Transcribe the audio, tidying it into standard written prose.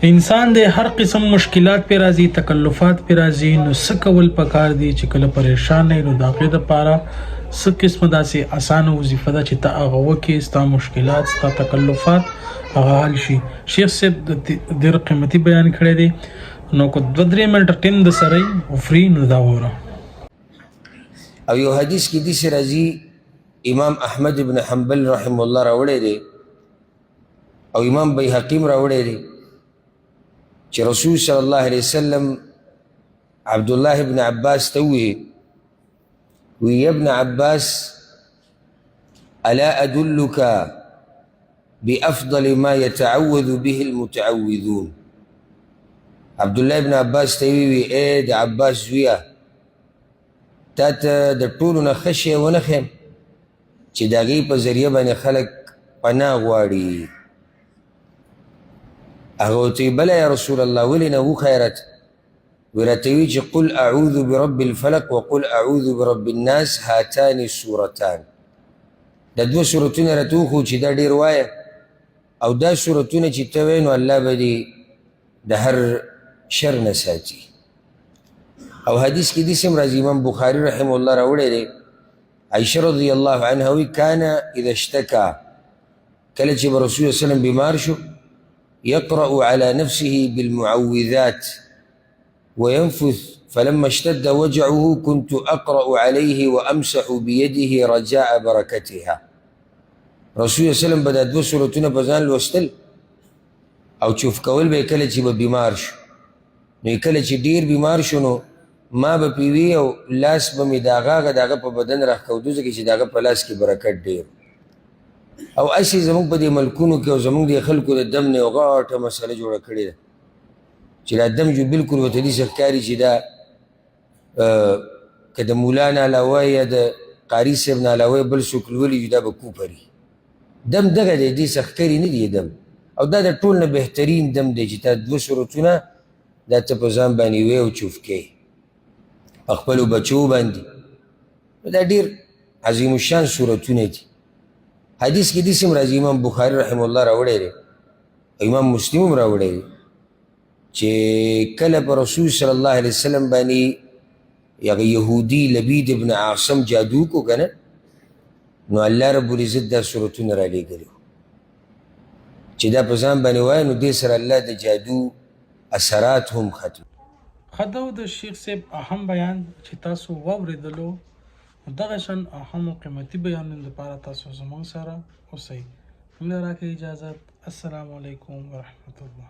انسان د هر قسم مشکلات پې راځي، تکلفات پې راځي، نو څه کول پکار دي چې کله پریشان نه یې نو د هغې دپاره څه قسمه داسې اسانه وظیفه ده چې ته هغه وکړې، ستا مشکلات ستا تکلفات هغه حل شي. شیخ صاحب ډېر قیمتي بیان کړی دی، نو که 2-3 منټه ټیم د سره یې او فري نو دا وره. او یو حدیث کې داسې راځي، امام احمد ابن حنبل رحم الله راوړی دی او امام بیهقي هم راوړی دی چې رسول صلی الله علیه وسلم عبدالله ابن عباس ته وویل، یا ابن عباس الا ادلک بافضل ما يتعوذ به المتعوذون. عبدالله ابن عباس ته وویل، ای د عباس زویه، تا ته د ټولو نه ښه شی ونه ښیم چې د هغې په ذریعه باندې خلک پناه غواړي. هغه ورته ویل بله یا رسول الله، ولې نه وښایه راته. وی راته ویل چې قل اعوذ برب الفلق وقل اعوذ برب الناس هاتان سورتان. دا 2 سورتونه راته وښو چې دا ډېر وایه، او دا سورتونه چې ته وایې نو الله به دې د هر شر نه ساتي. او حدیث کې داسې هم راځي، امام بخاري رحمه الله راوړی دی، عایشه رضی الله عنها وی کان اذا اشتکا، کله چې به رسول صلی وسلم بیمار شو، يقرأ على نفسه بالمعوذات وينفث، فلما اشتد وجعه كنت أقرأ عليه وأمسح بيده رجاء بركتها. رسول صلی الله علیه وسلم به دا 2 سورتونه په ځان لوستل او چوف کول به کله چې به بیمار شو. نو کله چې ډیر بیمار شو نو ما به پې وي او لاس به مې د هغه په بدن راښکودو، ځکه چې د هغه په لاس کې برکت ډېر. او هسې زموږ په دې ملکونو کې او زموږ د خلکو د دم نه یو غټه مسله جوړه کړې ده چې دا دم جو بلکل ورته داسې ښکاري چې دا که د مولا نه علاوه یا د قاري صاحب نه علاوه بل څوک لولي دا به کوپري. دم دغه دی، دې څه ښکري نه دی دم. او دا د ټول نه بهترین دم دی چې تا 2 سورتونه دا ته په ځان باندې وی او چوف کوې په خپلو بچو باندې. دا ډېر عظیم الشان سورتونه دي. حدیث کې داسې هم راځي، امام بخاري رحمه الله راوړی دی، امام مسلم هم راوړی دی، چې کله په رسول صلی الله علیه وسلم باندې هغه یهودي لبید ابن عاصم جادو کو که نه، نو الله رب العزت دا سورتونه رالیږلي چې دا په ځان باندې وایه نو دې سره الله د جادو اثرات هم ختم. ښه دا و د شیخ صاحب اهم بیان چې تاسو واورېدلو، دغه شان اهم او قیمتي بیانونو لپاره تاسو زموږ سره اوسئ. موږ له راکړئ اجازت. السلام علیکم ورحمة الله.